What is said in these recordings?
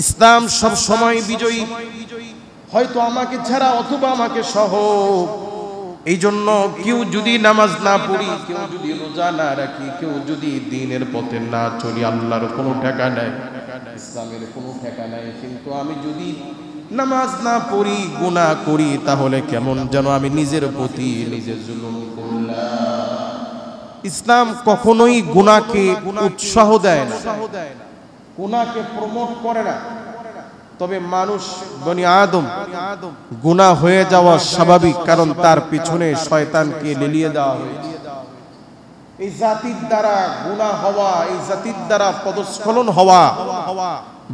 ইসলাম সব সময় বিজয়ী, হয়তো আমাকে ছাড়া অথবা আমাকে সহ। এই জন্য কেউ যদি নামাজ না পড়ি, কেউ যদি রোজা না রাখি, কেউ যদি দ্বীনের পথে না চলি, আল্লাহর কোনো ঠেকা নাই, ইসলামের কোনো ঠেকা নাই। কিন্তু আমি যদি নামাজ না পড়ি, গুনাহ করি, তাহলে কেমন যেন আমি নিজের প্রতি নিজে জুলুম করলাম। ইসলাম কখনোই গুনাহকে উৎসাহ দেয় না, গুনাহকে প্রমোট করে না। তবে মানুষ বনি আদম গুনাহ হয়ে যাওয়া স্বাভাবিক, কারণ তার পিছনে শয়তানকে লেলিয়ে দেওয়া হয়েছে। এই জাতির দ্বারা গুনাহ হওয়া, এই জাতির দ্বারা পদস্খলন হওয়া,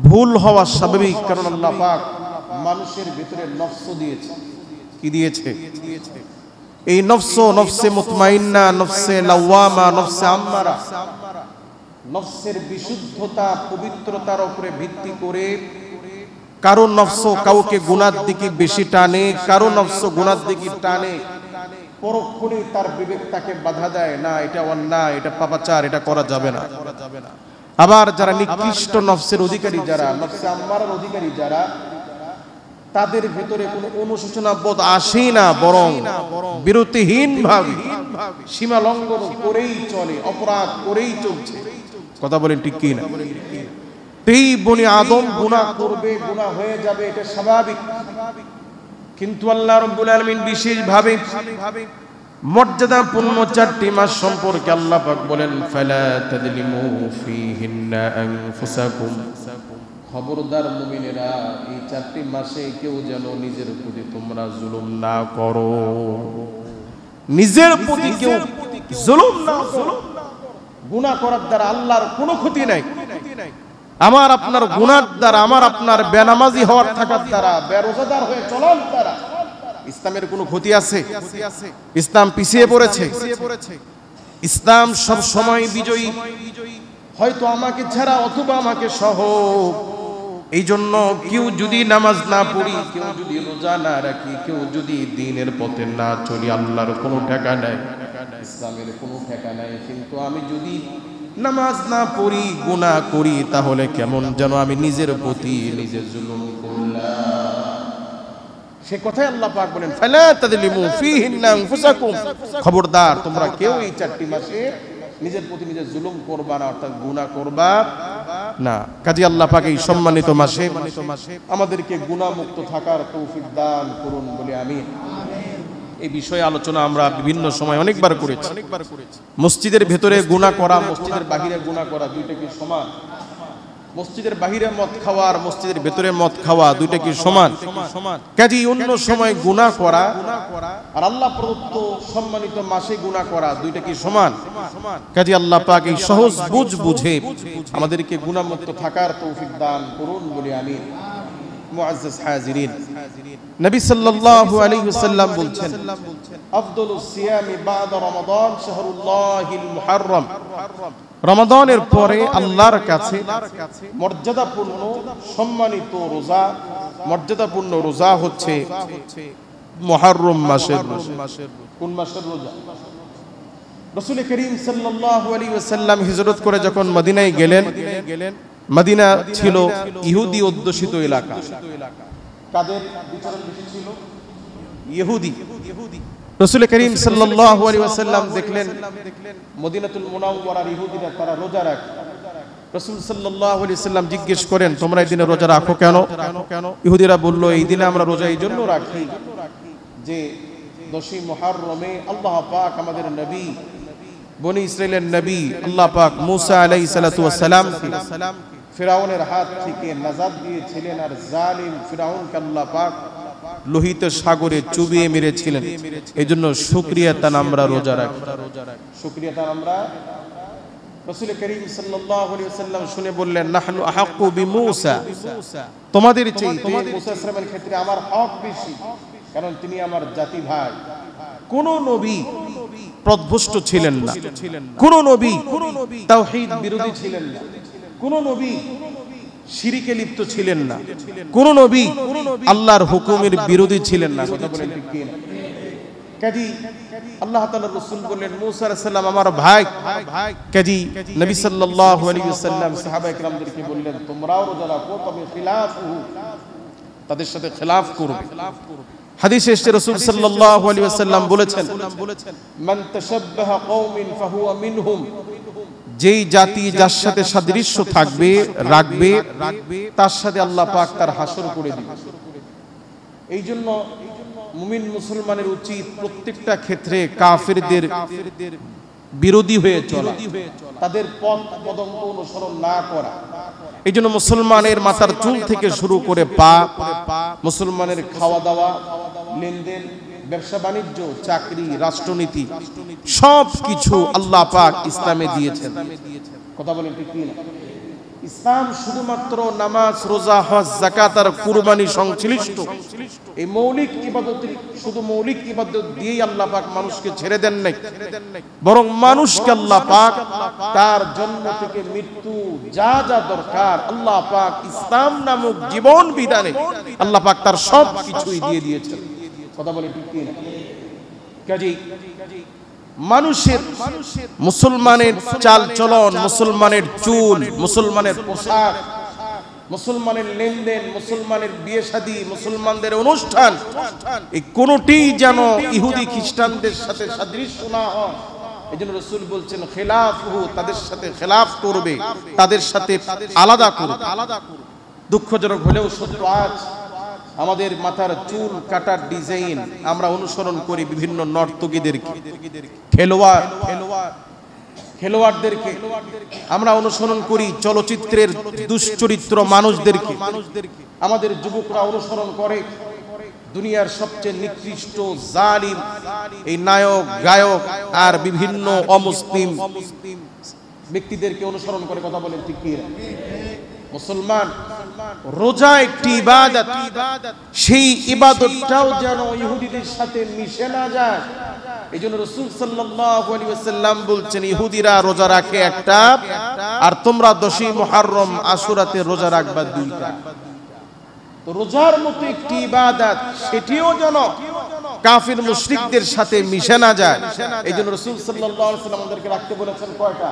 ভুল হওয়া স্বাভাবিক, কারণ আল্লাহ পাক মানুষের ভিতরে নফস দিয়েছে। কি দিয়েছে? এই নফস, নফসে মুতমাইন্না, নফসে লাওয়ামা, নফসে আম্মারা, নফসের বিশুদ্ধতা পবিত্রতার উপরে ভিত্তি করে কারো নফস কাউকে গুনার দিকে বেশি টানে, কারো নফস গুনার দিকে টানে। পরক্ষণে তার বিবেক তাকে বাধা দেয়, না এটা অন্যায়, এটা পাপাচার, এটা করা যাবে না। আবার যারা নিকৃষ্ট নফসের অধিকারী, যারা নফসে আম্মারার অধিকারী, যারা তাদের ভিতরে কোনো অনুশোচনা বোধ আসেই না, বরং বিরতিহীন ভাবে সীমা লঙ্ঘন করেই চলে, অপরাধ করেই চলছে। কথা বলেন ঠিক কি না? এই বনি আদম গুনাহ করবে, গুনাহ হয়ে যাবে, এটা স্বাভাবিক। কিন্তু আল্লাহ রাব্বুল আলামিন বিশেষভাবে মর্যাদাপূর্ণ 4টি মাস সম্পর্কে আল্লাহ পাক বলেন, ফালা তাদলিমু ফীহিন্না আনফুসাকুম। খবরদার মুমিনেরা, এই 4টি মাসে কেউ যেন নিজের প্রতি তোমরা জুলুম না করো, নিজের প্রতি কেউ জুলুম না করো। গুনাহ করার দ্বারা আল্লাহর কোনো ক্ষতি নাই। আমার আপনার গুনার দ্বারা, আমার আপনার বেনামাজি হওয়ার থাকার দ্বারা, বেরোজাদার হয়ে চলার দ্বারা ইসলামের কোনো ক্ষতি আছে? ইসলাম পিছিয়ে পড়েছে? ইসলাম সব সময় বিজয়ী, হয়তো আমাকে ছাড়া অথবা আমাকে সহ। এই জন্য কেউ যদি নামাজ না পড়ি, কেউ যদি রোজা না রাখি, কেউ যদি দ্বীনের পথে না চলি, আল্লাহর কোনো ঠেকা নাই, ইসলামের কোনো ঠেকা নাই। কিন্তু আমি যদি নামাজ না পড়ি, গুনাহ করি, তাহলে কেমন যেন আমি নিজের প্রতি নিজে জুলুম করলাম। সে কথাই আল্লাহ পাক বলেন, ফালা তাদলিমু ফীহিন্না আনফুসাকুম। খবরদার, তোমরা কেউ এই 4টি মাসে নিজের প্রতি নিজে জুলুম করবা না, অর্থাৎ গুনাহ করবা না। কাজী আল্লাহ পাক এই সম্মানিত মাসে আমাদেরকে গুনাহ মুক্ত থাকার তৌফিক দান করুন বলে আমিন। এই বিষয়ে আলোচনা আমরা বিভিন্ন সময় অনেকবার করেছি। মসজিদের ভেতরে গুনাহ করা, মসজিদের বাহিরে গুনাহ করা, দুইটা কি সমান? মসজিদের বাহিরে মদ খাওয়া আর মসজিদের ভেতরে মদ খাওয়া, দুইটা কি সমান? কাজী অন্য সময় গুনাহ করা আর আল্লাহ প্রদত্ত সম্মানিত মাসে গুনাহ করা, দুইটা কি সমান? কাজী আল্লাহ পাক এই সহজ বুঝে আমাদেরকে গুনাহ মুক্ত থাকার তৌফিক দান করুন বলে আমিন। মুআজ্জাজ হাজিরিন, নবী সাল্লাল্লাহু আলাইহি ওয়াসাল্লাম বলছেন, আফদলুস সিয়ামি বা'দা রমাদান শাহরুল্লাহিল মুহাররম। রমাদানের পরে আল্লাহর কাছে মর্যাদাপূর্ণ সম্মানিত রোজা, মর্যাদাপূর্ণ রোজা হচ্ছে মুহররম মাসের রোজা। কোন মাসের রোজা? রাসূল করিম সাল্লাল্লাহু আলাইহি ওয়াসাল্লাম হিজরত করে যখন মদিনায় গেলেন, মদিনা ছিল ইহুদি অধ্যুষিত এলাকা। কাদের বিচরণ বেশি ছিল? ইহুদি। রাসূল করিম সাল্লাল্লাহু আলাইহি ওয়াসাল্লাম দেখলেন মদিনাতুল মুনাওয়ারার ইহুদিরা তারা রোজা রাখে। রাসূল সাল্লাল্লাহু আলাইহি ওয়াসাল্লাম জিজ্ঞেস করেন, তোমরা এই দিনে রোজা রাখো কেন? ইহুদিরা বলল, এই দিনে আমরা রোজা এই জন্য রাখি যে 10ই মুহররমে আল্লাহ পাক আমাদের নবী, বনি ইসরাইলের নবী আল্লাহ পাক মুসা আলাইহিস সালাতু ওয়াস সালাম ফিরাউনের হাত থেকে নাজাত দিয়েছিলেন, আর জালিম ফিরাউনকে আল্লাহ পাক লোহিত সাগরে চুবিয়ে মেরেছিলেন। এই জন্য শুকরিয়া তান আমরা রোজা রাখি। শুকরিয়া তান আমরা। রাসূল করিম সাল্লাল্লাহু আলাইহি ওয়াসাল্লাম শুনে বললেন, নাহনু আহাক্কু বিমূসা, তোমাদের চেয়ে মুসা আলাইহিস সালামের ক্ষেত্রে আমার হক বেশি, কারণ তিনি আমার জাতি ভাই। কোন নবী পথভ্রষ্ট ছিলেন না, কোন নবী তাওহীদ বিরোধী ছিলেন না, কোন নবী শিরকে লিপ্ত ছিলেন না, কোন নবী আল্লাহর হুকুমের বিরোধী ছিলেন না। কথা বলেন ঠিক কি না? কাজী আল্লাহ তাআলার রাসূল বললেন মুসা আলাইহিস সালাম আমার ভাই। কাজী নবী সাল্লাল্লাহু আলাইহি ওয়াসাল্লাম সাহাবায়ে কেরামদেরকে বললেন তোমরাও রোজা রাখো, তবে খিলাফহু, তাদের সাথে খিলাফ করবে। হাদিসে এসেছে রাসূল সাল্লাল্লাহু আলাইহি ওয়াসাল্লাম বলেছেন মান তাশাব্বাহা কওমিন ফাহুয়া মিনহুম, যেই জাতি যার সাথে সাদৃশ্য থাকবে রাখবে তার সাথে আল্লাহ পাক তার হাসর করে দিবেন। এই জন্য মুমিন মুসলমানের উচিত প্রত্যেকটা ক্ষেত্রে কাফেরদের বিরোধী হয়ে চলা, তাদের পথ পদঙ্ক অনুসরণ না করা। এই জন্য মুসলমানের মাথার চুল থেকে শুরু করে পা, মুসলমানের খাওয়া দাওয়া, লেনদেন, ব্যবসা বাণিজ্য, চাকরি, রাষ্ট্রনীতি সব কিছু আল্লাহ পাক ইসলামে দিয়েছেন। কথা বলেন ঠিক কি না? ইসলাম শুধুমাত্র নামাজ, রোজা, হজ, যাকাত আর কুরবানি সংশ্লিষ্ট এই মৌলিক ইবাদত, শুধু মৌলিক ইবাদত দিয়েই আল্লাহ পাক মানুষকে ছেড়ে দেন নাই, বরং মানুষকে আল্লাহ পাক তার জন্ম থেকে মৃত্যু যা যা দরকার আল্লাহ পাক ইসলাম নামক জীবন বিধানে আল্লাহ পাক তার সব কিছুই দিয়ে দিয়েছেন। কথা বলে ঠিক কি না? কাজেই মানুষের মুসলমানের চাল চলন, মুসলমানের চুল, মুসলমানের পোশাক, মুসলমানের লেনদেন, মুসলমানের বিয়ে শাদী, মুসলমানদের অনুষ্ঠান, এই কোনটি যেন ইহুদি খ্রিস্টানদের সাথে সাদৃশ্য না হয়। এই জন্য রাসূল বলছেন খিলাফহু, তাদের সাথে খিলাফ করবে, তাদের সাথে আলাদা করবে। দুঃখজনক হলেও সত্য, আজ আমাদের মাথার চুল কাটার ডিজাইন আমরা অনুসরণ করি বিভিন্ন নর্তকীদেরকে, খেলোয়াড়দেরকে আমরা অনুসরণ করি, চলচ্চিত্রের দুশ্চরিত্র মানুষদেরকে আমাদের যুবকরা অনুসরণ করে, দুনিয়ার সবচেয়ে নিকৃষ্ট জালিম এই নায়ক, গায়ক আর বিভিন্ন অমুসলিম ব্যক্তিদেরকে অনুসরণ করে। কথা বলেন ঠিক কি? মুসলমান রোজা একটি ইবাদত, সেই ইবাদতটাও যেন ইহুদিদের সাথে মিশে না যায়। এই জন্য রাসূল সাল্লাল্লাহু আলাইহি ওয়াসাল্লাম বলছেন ইহুদিরা রোজা রাখে একটা, আর তোমরা 10ই মুহররম আশুরাতে রোজা রাখবা 2টা। তো রোজার মতো একটি ইবাদত, সেটিও যেন কাফির মুশরিকদের সাথে মিশে না যায়। এই জন্য রাসূল সাল্লাল্লাহু আলাইহি ওয়াসাল্লাম আমাদেরকে রাখতে বলেছেন কয়টা?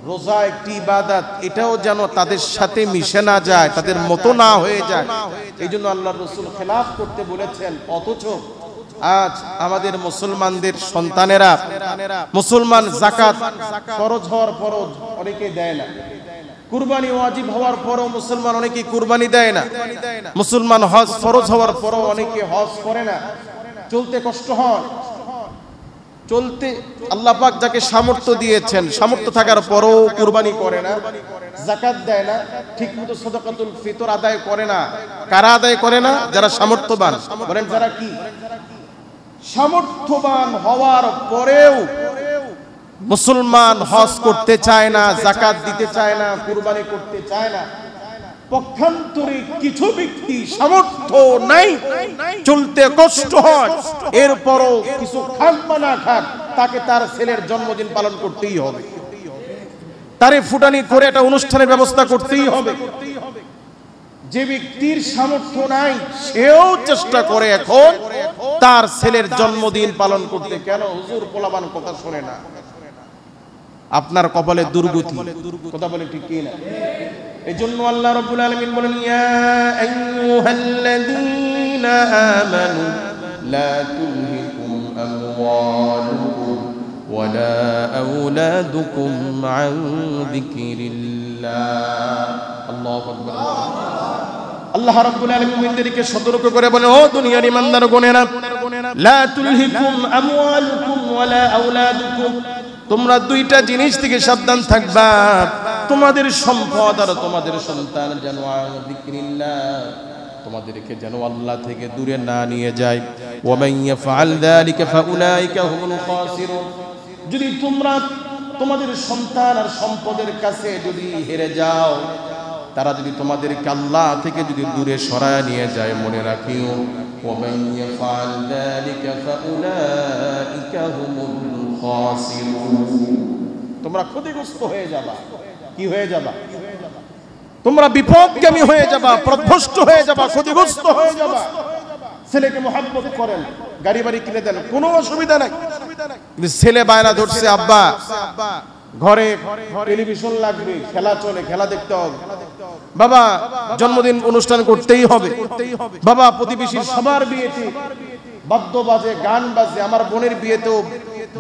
রোজা একটি ইবাদত, এটাও যেন তাদের সাথে মিশে না যায়, তাদের মতো না হয়ে যায়। এই জন্য আল্লাহর রাসূল খেলাফ করতে বলেছেন। অথচ আজ আমাদের মুসলমানদের সন্তানেরা, মুসলমান যাকাত ফরজ হওয়ার পরও অনেকে দেয় না, কুরবানি ওয়াজিব হওয়ার পরও মুসলমান অনেকে কুরবানি দেয় না, মুসলমান হজ ফরজ হওয়ার পরও অনেকে হজ করে না, চলতে কষ্ট হয়, চলতে আল্লাহ পাক যাকে সামর্থ্য দিয়েছেন, সামর্থ্য থাকার পরও কুরবানি করে না, যাকাত দেয় না, ঠিকমতো সাদাকাতুল ফিতর আদায় করে না। কারা আদায় করে না? যারা সামর্থ্যবান। বলেন যারা কি? সামর্থ্যবান হওয়ার পরেও মুসলমান হজ করতে চায় না, যাকাত দিতে চায় না, কুরবানি করতে চায় না। পক্ষান্তরে কিছু ব্যক্তি সামর্থ্য নাই, চলতে কষ্ট হয়, এরপরও কিছু খাক বা না খাক তাকে তার ছেলের জন্মদিন পালন করতেই হবে, তারে ফুটানি করে একটা অনুষ্ঠানের ব্যবস্থা করতেই হবে। যে ব্যক্তির সামর্থ্য নাই সেও চেষ্টা করে এখন তার ছেলের জন্মদিন পালন করতে। কেন? হুজুর পোলাপান কথা শোনে না। আপনার কপালে দুর্গতি। কথা বলে ঠিক কি না? এজন্য আল্লাহ রাব্বুল আলামিন বলেন ইয়া আইয়ুহাল্লাযীনা আমানু লা তুলহিকুম আমওয়ালুকুম ওয়ালা আওলাদুকুম আন যিকরিল্লাহ। আল্লাহু আকবার। আল্লাহ রাব্বুল আলামিন মুমিনদেরকে সতর্ক করে বলেন, ও দুনিয়ার ঈমানদারগণেরা, লা তুলহিকুম আমওয়ালুকুম ওয়ালা আওলাদুকুম, তোমরা দুইটা জিনিস থেকে সাবধান থাকবা, তোমাদের সম্পদ আর তোমাদের সন্তান যেন তোমাদেরকে যেন আল্লাহ থেকে দূরে না নিয়ে যায়। ওয়া মান ইয়াফআল যালিকা ফাউলাইকা হুমুল খাসিরুন, যদি তোমরা তোমাদের সন্তান আর সম্পদের কাছে যদি হেরে যাও, তারা যদি তোমাদেরকে আল্লাহ থেকে যদি দূরে সরায় নিয়ে যায়, মনে রাখিও ওয়া মান ইয়াফআল যালিকা ফাউলাইকা হুমুল খাসিরুন, তোমরা ক্ষতিগ্রস্ত হয়ে যাবা। কি হয়ে যাবা? তোমরা বিপদগামী হয়ে যাবা, পথভ্রষ্ট হয়ে যাবা, ক্ষতিগ্রস্ত হয়ে যাবা। ছেলেকে মহব্বত করেন, গাড়ি বাড়ি কিনে দেন, কোনো অসুবিধা নাই। কিন্তু ছেলে বায়না ধরছে, আব্বা ঘরে টেলিভিশন লাগবে, খেলা চলে, খেলা দেখতে হবে, বাবা জন্মদিন অনুষ্ঠান করতেই হবে, বাবা প্রতিবেশীর সবার বিয়েতে বাদ্য বাজে, গান বাজে, আমার বোনের বিয়েতেও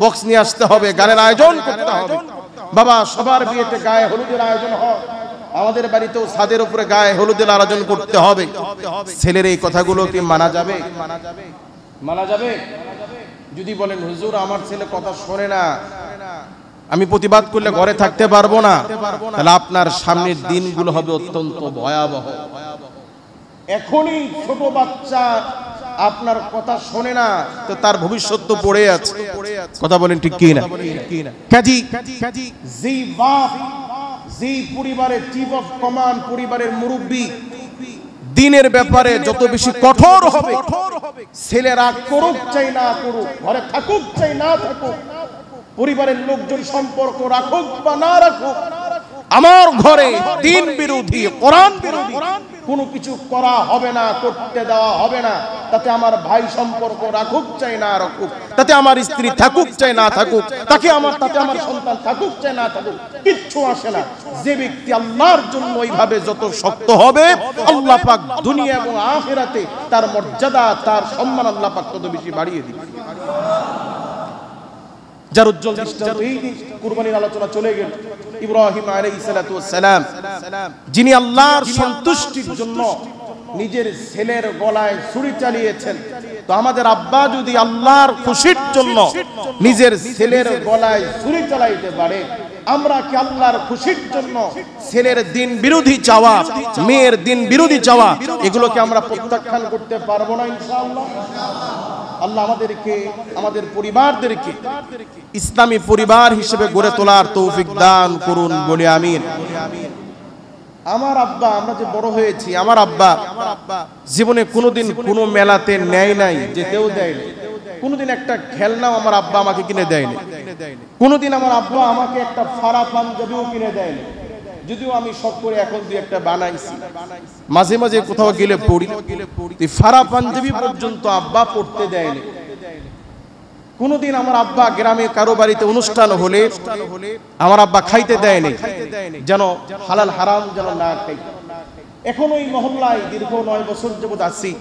বক্স নিয়ে আসতে হবে, গানের আয়োজন করতে হবে, বাবা সবার বিয়েতে গায়ে হলুদের আয়োজন হয়, আমাদের বাড়িতেও ছাদের উপরে গায়ে হলুদের আয়োজন করতে হবে। ছেলের এই কথাগুলো কি মানা যাবে? মানা যাবে? যদি বলেন হুজুর আমার ছেলে কথা শোনে না, আমি প্রতিবাদ করলে ঘরে থাকতে পারবো না, তাহলে আপনার সামনের দিনগুলো হবে অত্যন্ত ভয়াবহ। এখনই ছোট বাচ্চা আপনার কথা শোনে না, তো তার ভবিষ্যৎ তো পড়ে আছে। কথা বলেন ঠিক কি না? কাজী যেই বাপ, যেই পরিবারের চিফ অফ কমান্ড, পরিবারের মুরব্বী, দিনের ব্যাপারে যত বেশি কঠোর হবে, ছেলেরা করুক চাই না করুক, ঘরে থাকুক চাই না থাকুক, পরিবারের লোকজন সম্পর্ক রাখুক বা না রাখুক, আমার ঘরে দিন বিরোধী, কোরআন বিরোধী কোনো কিছু করা হবে না, করতে দেওয়া হবে না। তাতে আমার ভাই সম্পর্ক রাখুক চাই না রাখুক, তাতে আমার স্ত্রী থাকুক চাই না থাকুক, তাতে আমার সন্তান থাকুক চাই না থাকুক, কিচ্ছু আসে না। যে ব্যক্তি আল্লাহর জন্য এইভাবে যত শক্ত হবে, আল্লাহ পাক দুনিয়া এবং আখিরাতে তার মর্যাদা, তার সম্মান আল্লাহ পাক তত বেশি বাড়িয়ে দিবে। যার উজ্জ্বল দৃষ্টান্ত এই কুরবানির আলোচনা চলে গেল। ইব্রাহিম আলাইহিস সালাতু ওয়াস সালাম, যিনি আল্লাহর সন্তুষ্টির জন্য নিজের ছেলের গলায় ছুরি চালিয়েছেন, তো আমাদের আব্বা যদি আল্লাহর খুশির জন্য নিজের ছেলের গলায় ছুরি চালাইতে পারে, আমরা কি আল্লাহর খুশির জন্য ছেলের দিন বিরোধী চাওয়া, মেয়ের দিন বিরোধী চাওয়া, এগুলোকে আমরা প্রত্যাখ্যান করতে পারবো না ইনশাআল্লাহ? আল্লাহ আমাদেরকে, আমাদের পরিবারদেরকে ইসলামী পরিবার হিসেবে গড়ে তোলার তৌফিক দান করুন, বলে আমিন। আমার আব্বা, আমরা যে বড় হয়েছি, আমার আব্বা জীবনে কোনোদিন কোনো মেলাতে নেয় নাই, যেতেও দেয় না। কোনোদিন একটা খেলনাও আমার আব্বা আমাকে কিনে দেয়নি। কোনোদিন আমার আব্বা আমাকে একটা ফাড়া পাঞ্জাবিও কিনে দেয়নি, যদিও আমি শখ করে এখন দুই একটা বানাইছি, মাঝে মাঝে কোথাও গেলে পড়ি। ফাড়া পাঞ্জাবি পর্যন্ত আব্বা পড়তে দেয়নি। কোনোদিন আমার আব্বা গ্রামে কারো বাড়িতে অনুষ্ঠান হলে আমার আব্বা খাইতে দেয়নি, যেন হালাল হারাম যেন না খাই। এখন ওই মহল্লায় দীর্ঘ 9 বছর যাবত আছি।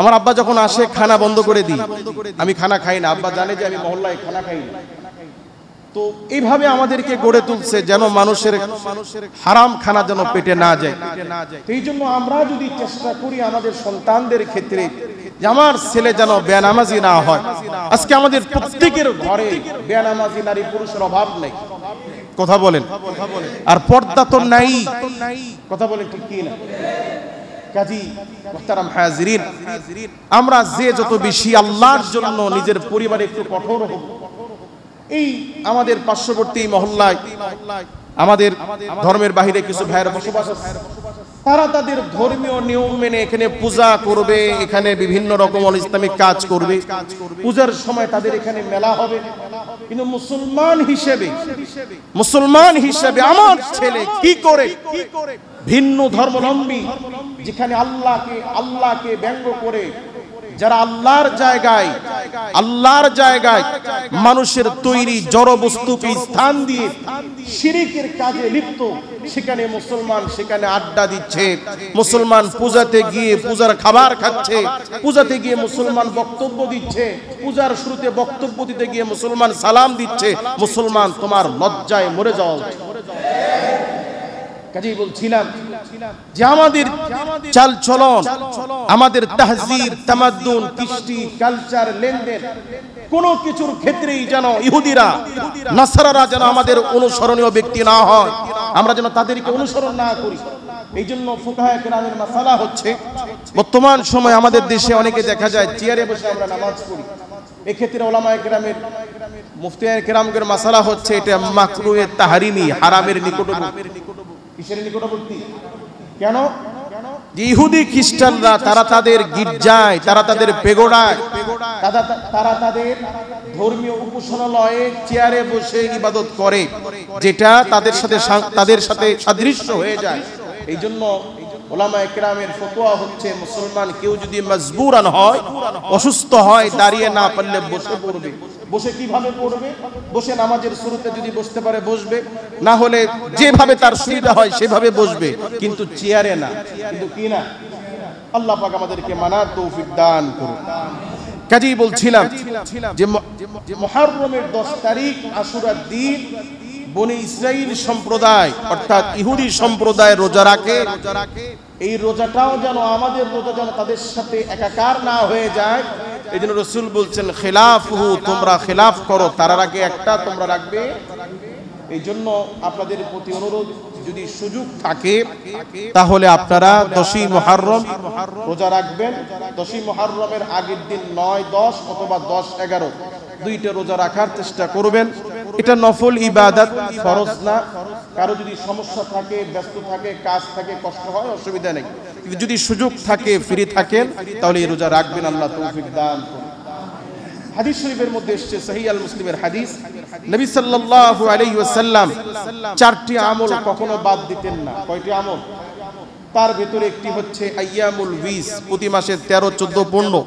আমার আব্বা যখন আসে খানা বন্ধ করে দিই, আমি খানা খাই না। আব্বা জানে যে আমি মহল্লায় খানা খাই না। তো এইভাবে আমাদেরকে গড়ে তুলছে যেন মানুষের হারাম খানা যেন পেটে না যায়। এই জন্য আমরা যদি চেষ্টা করি আমাদের সন্তানদের ক্ষেত্রে যে আমার ছেলে যেন বেনামাজি না হয়। আজকে আমাদের প্রত্যেকের ঘরে বেনামাজি নারী পুরুষের অভাব নেই। কথা বলেন, আর পর্দা তো নাই। কথা বলেন ঠিক কি না? কাজী মুহতারাম হাজিরিন, আমরা যে যত বেশি আল্লাহর জন্য নিজের পরিবারে একটু কঠোর হব। এই আমাদের পার্শ্ববর্তী মহল্লায় আমাদের ধর্মের বাহিরে কিছু ভাইয়ের বসবাস আছে, তারা তাদের ধর্মীয় নিয়ম মেনে এখানে পূজা করবে, এখানে বিভিন্ন রকম ইসলামিক কাজ করবে। পূজার সময় তাদের এখানে মেলা হবে। কিন্তু মুসলমান হিসেবে আমার ছেলে কি করে ভিন্ন ধর্মাবলম্বী, যেখানে আল্লাহকে ব্যঙ্গ করে, যারা আল্লাহর জায়গায় মানুষের তৈরি জড় বস্তুকে স্থান দিয়ে শিরকের কাজে লিপ্ত, সেখানে মুসলমান সেখানে আড্ডা দিচ্ছে, মুসলমান পূজাতে গিয়ে পূজার খাবার খাচ্ছে, পূজাতে গিয়ে মুসলমান বক্তব্য দিচ্ছে, পূজার শুরুতে বক্তব্য দিতে গিয়ে মুসলমান সালাম দিচ্ছে। মুসলমান, তোমার লজ্জায় মরে যাও। কাজেই বলছিলাম যে আমাদের চালচলন, আমাদের তাহজিব, তামাদ্দুন, কৃষ্টি, কালচার, লেনদেন, কোনো কিছুর ক্ষেত্রেই যেন ইহুদিরা, নাসারারা যেন আমাদের অনুসরণীয় ব্যক্তি না হয়, আমরা যেন তাদেরকে অনুসরণ না করি। এই জন্য ফুকাহায়ে কেরামের মাসালা হচ্ছে, বর্তমান সময় আমাদের দেশে অনেকে দেখা যায় চেয়ারে বসে আমরা নামাজ পড়ি। এক্ষেত্রে ওলামায়ে কেরামের, মুফতিয়ায়ে কেরামের মাসালা হচ্ছে এটা মাকরুহে তাহরিমি, হারামের নিকটবর্তী। কিসের নিকটবর্তী? কেন? ইহুদি খ্রিস্টানরা তারা তাদের গির্জায়, তারা তাদের পেগোডায়, তারা তাদের ধর্মীয় উপাসনালয়ে চেয়ারে বসে ইবাদত করে, যেটা তাদের সাথে সাদৃশ্য হয়ে যায়। এই জন্য উলামায়ে কেরামের ফতোয়া হচ্ছে মুসলমান কেউ যদি মজবুরান হয়, অসুস্থ হয়, দাঁড়িয়ে না পারলে বসে পড়বে। বসে কিভাবে পড়বে? বসে নামাজের শুরুতে যদি বসতে পারে বসবে, না হলে যেভাবে তার সুবিধা হয় সেভাবে বসবে, কিন্তু চেয়ারে না। কিন্তু কি না? আল্লাহ পাক আমাদেরকে মানার তৌফিক দান করুন। কাজেই বলছিলাম যে মুহররমের 10 তারিখ আশুরার দিন বনি ইসরাইল সম্প্রদায় অর্থাৎ ইহুদি সম্প্রদায় রোজা রাখে। এই রোজাটাও যেন আমাদের রোজা যেন তাদের সাথে একাকার না হয়ে যায়, এই জন্য রাসূল বলছেন খিলাফহু, তোমরা খিলাফ করো, তারা রাখে একটা তোমরা রাখবে। এই জন্য আপনাদের প্রতি অনুরোধ, যদি সুযোগ থাকে তাহলে আপনারা 10ই মুহররম রোজা রাখবেন। 10ই মুহররমের আগের দিন 9, 10 অথবা 10, 11 দুইটা রোজা রাখার চেষ্টা করবেন। এটা নফল ইবাদত, ফরজ না। কারো যদি সমস্যা থাকে, ব্যস্ত থাকে, কাজ থাকে, কষ্ট হয়, অসুবিধা নেই, কিন্তু যদি সুযোগ থাকে, ফ্রি থাকেন, তাহলে এই রোজা রাখবেন। আল্লাহ তৌফিক দান করুন। হাদিস শরীফের মধ্যে এসেছে, সহিহ আল মুসলিমের হাদিস, নবী সাল্লাল্লাহু আলাইহি ওয়াসাল্লাম 4টি আমল কখনো বাদ দিতেন না। কয়টি আমল? তার ভিতরে একটি হচ্ছে আইয়ামুল বিস, প্রতি মাসে 13, 14, 15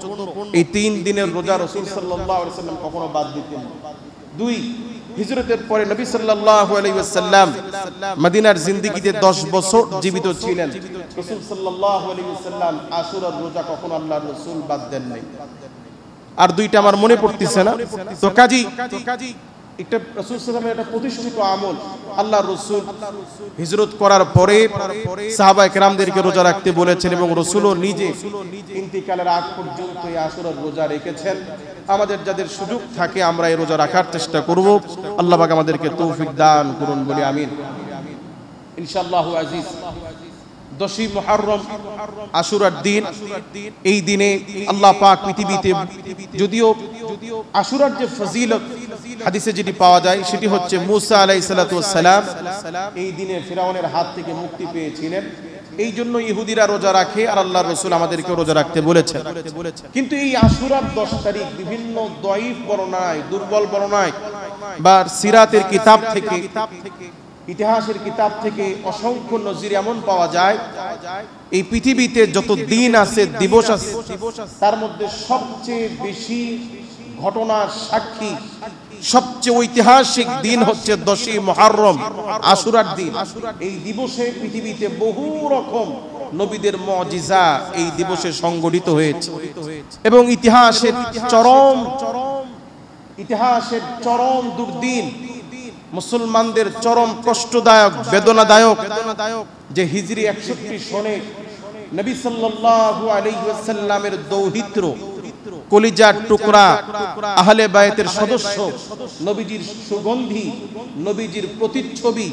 এই 3 দিনের রোজা রাসূল সাল্লাল্লাহু আলাইহি ওয়াসাল্লাম কখনো বাদ দিতেন না। 2, হিজরতের পরে নবী সাল্লাল্লাহু আলাইহি ওয়াসাল্লাম মদিনার জিন্দেগিতে 10 বছর জীবিত ছিলেন। রাসূল সাল্লাল্লাহু আলাইহি ওয়াসাল্লাম আশুরার রোজা কখনো আল্লাহর রাসূল বাদ দেন নাই। আর 2টা আমার মনে পড়তেছে না। তো কাজী একটা রাসূল সাল্লাল্লাহু আলাইহি ওয়াসাল্লামের একটা প্রতিষ্ঠিত আমল, আল্লাহর রাসূল হিজরত করার পরে সাহাবায়ে কেরামদেরকে রোজা রাখতে বলেছেন এবং রাসূলও নিজে ইন্তিকালের আগ পর্যন্ত এই আশুরার রোজা রেখেছেন। আমাদের যাদের সুযোগ থাকে আমরা এই রোজা রাখার চেষ্টা করব। আল্লাহ পাক আমাদেরকে তৌফিক দান করুন বলি আমিন। ইনশাআল্লাহ আজিজ, 10ই মুহররম আশুরার দিন, এই দিনে আল্লাহ পাক পৃথিবীতে, যদিও আশুরার যে ফজিলত হাদিসে যেটি পাওয়া যায় সেটি হচ্ছে মুসা আলাইহিস সালাতু ওয়াস সালাম এই দিনে ফিরাউনের হাত থেকে মুক্তি পেয়েছিলেন। এই জন্য ইহুদিরা রোজা রাখে, আর আল্লাহর রাসূল আমাদেরকে রোজা রাখতে বলেছেন। কিন্তু এই আশুরার 10 তারিখ বিভিন্ন দয়ীফ বর্ণনায়, দুর্বল বর্ণনায় বা সিরাতের কিতাব থেকে, ইতিহাসের কিতাব থেকে অসংখ্য নজির এমন পাওয়া যায়, এই পৃথিবীতে যত দিন আছে, দিবস আছে, তার মধ্যে সবচেয়ে বেশি ঘটনার সাক্ষী, সবচেয়ে ঐতিহাসিক দিন হচ্ছে 10ই মুহররম আশুরার দিন। এই দিবসে পৃথিবীতে বহু রকম নবীদের মুজিজা এই দিবসে সংগঠিত হয়েছে এবং ইতিহাসের চরম দুর্দিন, মুসলমানদের চরম কষ্টদায়ক, বেদনাদায়ক যে হিজরি 61 সনে নবী সাল্লাল্লাহু আলাইহি ওয়াসাল্লামের দৌহিত্র, কলিজার টুকরা, আহলে বায়তের সদস্য, নবীজির সুগন্ধি, নবীজির প্রতিচ্ছবি,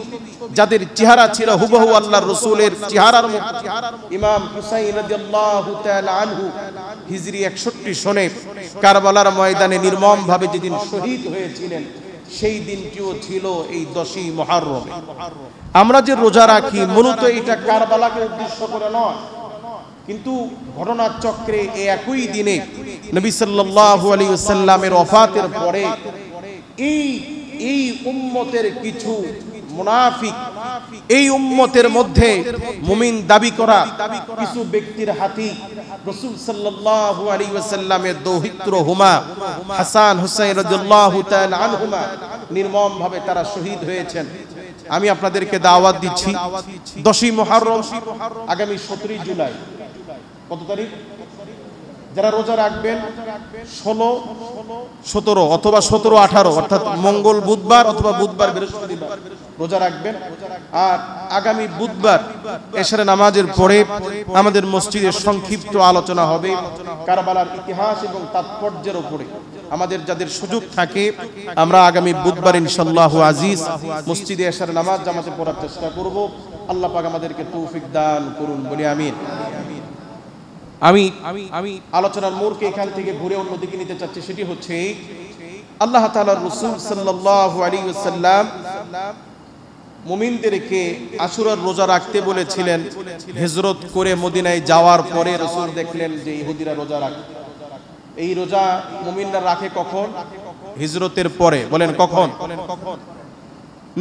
যাদের চেহারা ছিল হুবহু আল্লাহর রাসূলের চেহারার মতো, ইমাম হুসাইন রাদিয়াল্লাহু তাআলা আনহু হিজরি 61 সনে কারবালার ময়দানে নির্মমভাবে যেদিন শহীদ হয়েছিলেন, সেই দিনটিও ছিল এই 10ই মুহররম। আমরা যে রোজা রাখি মূলত এটা কারবালাকে উদ্দেশ্য করে নয়, কিন্তু ঘটনার চক্রে এই একই দিনে নবী সাল্লাল্লাহু আলাইহি ওয়াসাল্লামের ওফাতের পরে এই উম্মতের কিছু মুনাফিক, এই উম্মতের মধ্যে মুমিন দাবি করা কিছু ব্যক্তির হাতে রাসূল সাল্লাল্লাহু আলাইহি ওয়াসাল্লামের দৌহিত্র হুমা হাসান হুসাইন রাদিয়াল্লাহু তাআলা আনহুমা নির্মমভাবে তারা শহীদ হয়েছেন। আমি আপনাদেরকে দাওয়াত দিচ্ছি, 10ই মুহররম আগামী 17 জুলাই, কত তারিখ? যারা রোজা রাখবেন 16, 17 অথবা 17, 18 অর্থাৎ মঙ্গল বুধবার অথবা বুধবার বৃহস্পতিবার রোজা রাখবেন। আর আগামী বুধবার এশার নামাজের পরে আমাদের মসজিদে সংক্ষিপ্ত আলোচনা হবে কারবালার ইতিহাস এবং তাৎপর্যের উপরে। আমাদের যাদের সুযোগ থাকে আমরা আগামী বুধবার ইনশাআল্লাহ আজিজ মসজিদে এশার নামাজ জামাতে পড়ার চেষ্টা করব। আল্লাহ পাক আমাদেরকে তৌফিক দান করুন বলি আমিন। আমি আলোচনার মোড়কে এখান থেকে ঘুরে অন্যদিকে নিতে চাচ্ছি, সেটি হচ্ছে আল্লাহ তাআলার রাসূল সাল্লাল্লাহু আলাইহি ওয়াসাল্লাম মুমিনদেরকে আশুরার রোজা রাখতে বলেছিলেন। হিজরত করে মদিনায় যাওয়ার পরে রাসূল দেখলেন যে ইহুদিরা রোজা রাখে। এই রোজা মুমিনরা রাখে কখন? হিজরতের পরে। বলেন কখন?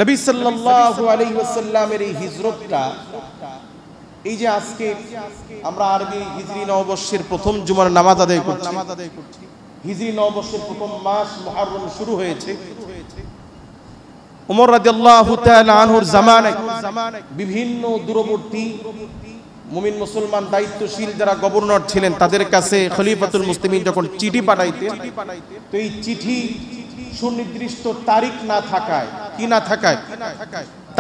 নবী সাল্লাল্লাহু আলাইহি ওয়াসাল্লামের এই হিজরতটা এই যে আজকে আমরা আরবি হিজরি নববর্ষের প্রথম জুমার নামাজ আদায় করছি, হিজরি নববর্ষের প্রথম মাস মুহররম শুরু হয়েছে। ওমর রাদিয়াল্লাহু তাআলা আনহুর জামানায় বিভিন্ন দূরবর্তী মুমিন মুসলমান দায়িত্বশীল যারা গভর্নর ছিলেন তাদের কাছে খলিফাতুল মুসলিমিন যখন চিঠি পাঠাইতেন, তো এই চিঠি সুনির্দিষ্ট তারিখ না থাকায়, কি না থাকায়,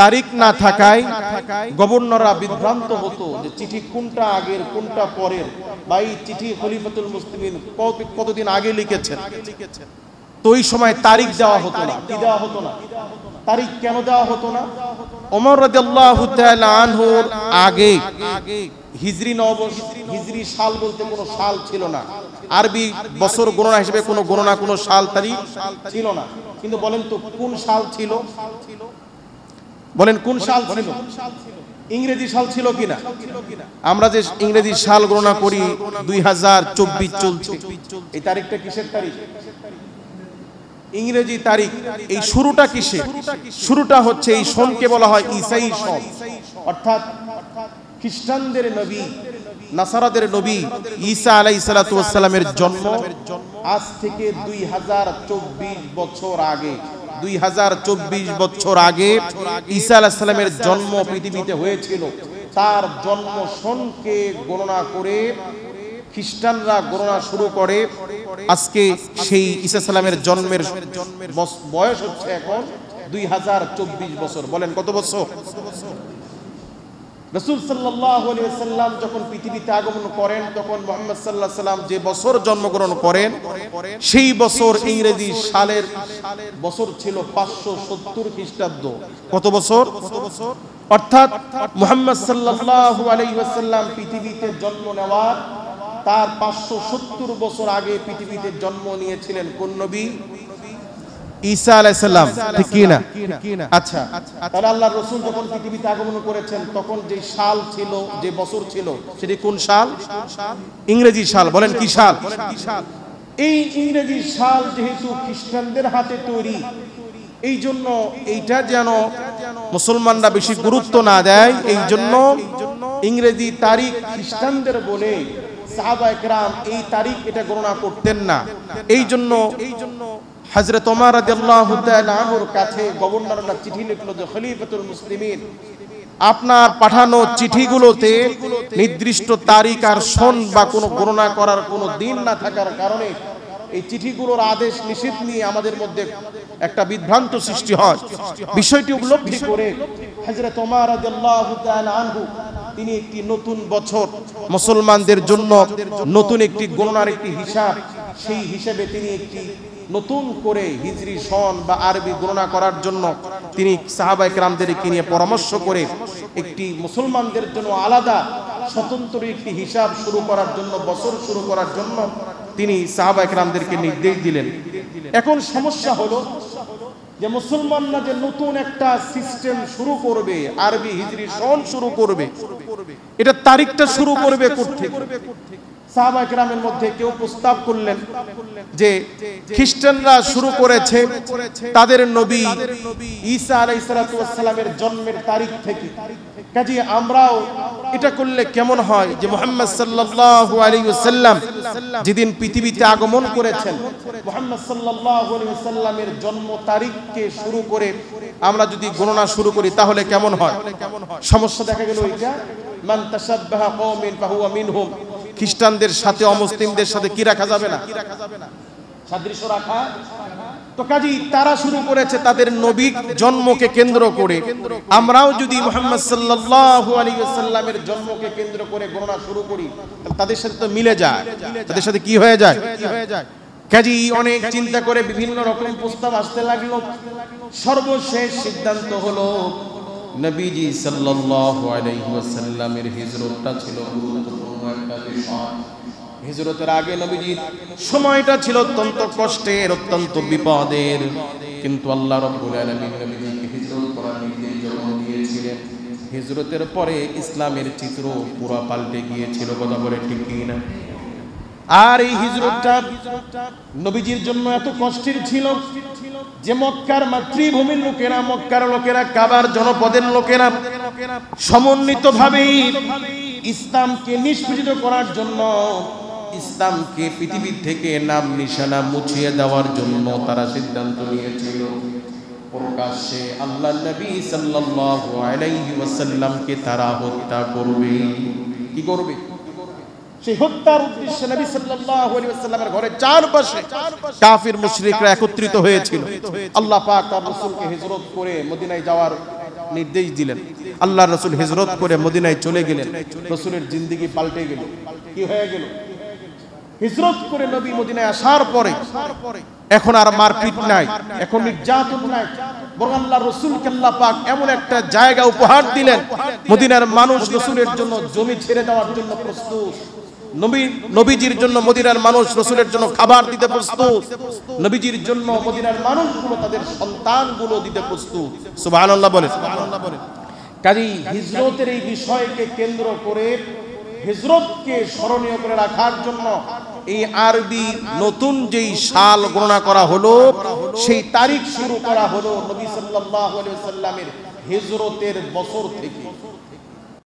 তারিখ না থাকায় গভর্নররা বিভ্রান্ত হতো যে চিঠি কোনটা আগের কোনটা পরের, বা এই চিঠি খলিফাতুল মুসলিমিন কতদিন আগে লিখেছেন। তো ওই সময় তারিখ দেওয়া হতো না। কি দেওয়া হতো না? তারিখ কেন দেওয়া হতো না? ওমর রাদিয়াল্লাহু তাআলা আনহুর আগে হিজরি নববর্ষ, হিজরি সাল বলতে কোনো সাল ছিল না, আরবি বছর গণনা হিসেবে কোনো গণনা, কোনো সাল তারিখ ছিল না। কিন্তু বলেন তো কোন সাল ছিল? বলেন কোন সাল ছিল? ইংরেজি সাল ছিল কিনা? আমরা যে ইংরেজি সাল গণনা করি 2024 চলছে, এই তারিখটা কিসের তারিখ? ইংরেজি তারিখ। এই শুরুটা কিসে? শুরুটা হচ্ছে এই সনকে বলা হয় ঈসাই সন, অর্থাৎ খ্রিস্টানদের নবী, নাসারাদের নবী ঈসা আলাইহিস সালাতু ওয়াস সালামের জন্ম আজ থেকে 2024 বছর আগে, 2024 বছর আগে ঈসা আলাইহিস সালামের জন্ম পৃথিবীতে হয়েছিল। তার জন্ম সনকে গণনা করে খ্রিস্টানরা গণনা শুরু করে। আজকে সেই ঈসা সালামের জন্মের বয়স হচ্ছে এখন 2024 বছর। বলেন কত বছর? রাসূল সাল্লাল্লাহু আলাইহি ওয়াসাল্লাম যখন পৃথিবীতে আগমন করেন তখন মুহাম্মদ সাল্লাল্লাহু আলাইহি ওয়াসাল্লাম যে বছর জন্মগ্রহণ করেন সেই বছর ইংরেজি সালের বছর ছিল 570 খ্রিস্টাব্দ। কত বছর? অর্থাৎ মুহাম্মদ সাল্লাল্লাহু আলাইহি ওয়াসাল্লাম পৃথিবীতে জন্ম নেওয়ার তার 570 বছর আগে পৃথিবীতে জন্ম নিয়েছিলেন কোন নবী? ঈসা আলাইহিস সালাম। ঠিক কি না? আচ্ছা, তাহলে আল্লাহর রাসূল যখন পৃথিবীতে আগমন করেছেন তখন যে সাল ছিল, যে বছর ছিল, সেটি কোন সাল? ইংরেজি সাল। বলেন কি সাল? এই ইংরেজি সাল যেহেতু খ্রিস্টানদের হাতে তৈরি, এই জন্য এইটা যেন মুসলমানরা বেশি গুরুত্ব না দেয়, এই জন্য ইংরেজি তারিখ খ্রিস্টানদের বলে সাহাবায়ে কেরাম এই তারিখ এটা গণনা করতেন না। এই জন্য হযরত ওমর রাদিয়াল্লাহু তাআলা আনহুর কাছে গভর্নররা চিঠি লিখলো যে খলিফাতুল মুসলিমিন, আপনার পাঠানো চিঠিগুলোতে নির্দিষ্ট তারিখ আর সন বা কোনো গণনা করার কোনো দিন না থাকার কারণে এই চিঠিগুলোর আদেশ নিষেধ নিয়ে আমাদের মধ্যে একটা বিভ্রান্ত সৃষ্টি হয়। বিষয়টি উপলব্ধি করে হযরত ওমর রাদিয়াল্লাহু তাআলা আনহু তিনি একটি নতুন বছর মুসলমানদের জন্য নতুন একটি গণনার একটি হিসাব, সেই হিসেবে তিনি একটি নতুন করে হিজরি সন বা আরবি গণনা করার জন্য তিনি সাহাবায়ে কেরামদেরকে নিয়ে পরামর্শ করে একটি মুসলমানদের জন্য আলাদা স্বতন্ত্র একটি হিসাব শুরু করার জন্য, বছর শুরু করার জন্য তিনি সাহাবায়ে কেরামদেরকে নির্দেশ দিলেন। এখন সমস্যা হলো যে মুসলমানরা যে নতুন একটা সিস্টেম শুরু করবে, আরবি হিজরি সন শুরু করবে, এটা তারিখটা শুরু করবে কোত্থেকে? সাহাবায়ে কেরামের মধ্যে কেউ প্রস্তাব করলেন যে খ্রিস্টানরা শুরু করেছে তাদের নবী ঈসা আলাইহিস সালাতু ওয়াস সালামের জন্মের তারিখ থেকে, কাজে আমরাও এটা করলে কেমন হয় যে মুহাম্মদ সাল্লাল্লাহু আলাইহি ওয়াসাল্লাম যেদিন পৃথিবীতে আগমন করেছেন মুহাম্মদ সাল্লাল্লাহু আলাইহি ওয়াসাল্লামের জন্ম তারিখকে শুরু করে আমরা যদি গণনা শুরু করি তাহলে কেমন হয়? সমস্যা দেখা গেল এইটা, মান তাশাব্বাহা কওমিন ফাহুয়া মিনহুম। খ্রিস্টানদের সাথে অমুসলিমদের সাথে কি রাখা যাবে না? সাদৃশ্য রাখা। তো কাজেই তারা শুরু করেছে তাদের নবীর জন্মকে কেন্দ্র করে, আমরাও যদি মুহাম্মদ সাল্লাল্লাহু আলাইহি ওয়াসাল্লামের জন্মকে কেন্দ্র করে গণনা শুরু করি তাদের সাথে তো মিলে যায়, তাদের সাথে কি হয়ে যায়? কাজেই অনেক চিন্তা করে বিভিন্ন রকম প্রস্তাব আসতে লাগলো। সর্বশেষ সিদ্ধান্ত হলো নবীজি সাল্লাল্লাহু আলাইহি ওয়াসাল্লামের হিজরতটা ছিল গুরুত্বপূর্ণ একটা বিষয়। হিজরতের আগে নবীজির সময়টা ছিল অত্যন্ত কষ্টের, অত্যন্ত বিপদের, কিন্তু আল্লাহ রাব্বুল আলামিন নবীজিকে হিজরত করার নির্দেশ যখন দিয়েছিলেন, হিজরতের পরে ইসলামের চিত্র পুরো পাল্টে গিয়েছিল। কথা বলে ঠিক কি না? আর এই হিজরতটা নবীজির জন্য এত কষ্টের ছিল যে মক্কার মাতৃভূমির লোকেরা, মক্কার লোকেরা, কাবার জনপদের লোকেরা সমন্বিতভাবে ইসলামকে নিষ্পেষিত করার জন্য, ইসলামকে পৃথিবী থেকে নাম নিশানা মুছিয়ে দেওয়ার জন্য তারা সিদ্ধান্ত নিয়েছিল প্রকাশ্যে আল্লাহর নবী সাল্লাল্লাহু আলাইহি ওয়াসাল্লামকে তারা হত্যা করবে। কি করবে? সেই হত্যার উদ্দেশ্যে নবী সাল্লাল্লাহু আলাইহি ওয়াসাল্লামের ঘরের চারপাশে কাফির মুশরিকরা একত্রিত হয়েছিল। আল্লাহ পাক তার রাসূলকে হিজরত করে মদিনায় যাওয়ার নির্দেশ দিলেন। আল্লাহর রাসূল হিজরত করে মদিনায় চলে গেলেন। রাসূলের জিন্দেগি পাল্টে গেল। কি হয়ে গেল? হিজরত করে নবী মদিনায় আসার পরে এখন আর মারপিট নাই, এখন নির্যাতন নাই, বরং আল্লাহর রাসূলকে আল্লাহ পাক এমন একটা জায়গা উপহার দিলেন, মদিনার মানুষ রাসূলের জন্য জমি ছেড়ে দেওয়ার জন্য প্রস্তুত। নবীজির জন্য মদিনার মানুষ রাসূলের জন্য খাবার দিতে প্রস্তুত। নবীজির জন্য মদিনার মানুষগুলো তাদের সন্তানগুলো দিতে প্রস্তুত। সুবহানাল্লাহ বলেন। কাজী হিজরতের এই বিষয়কে কেন্দ্র করে, হিজরতকে স্মরণীয় করে রাখার জন্য এই আরবি নতুন যেই সাল গণনা করা হলো, সেই তারিখ শুরু করা হলো নবী সাল্লাল্লাহু আলাইহি ওয়াসাল্লামের হিজরতের বছর থেকে।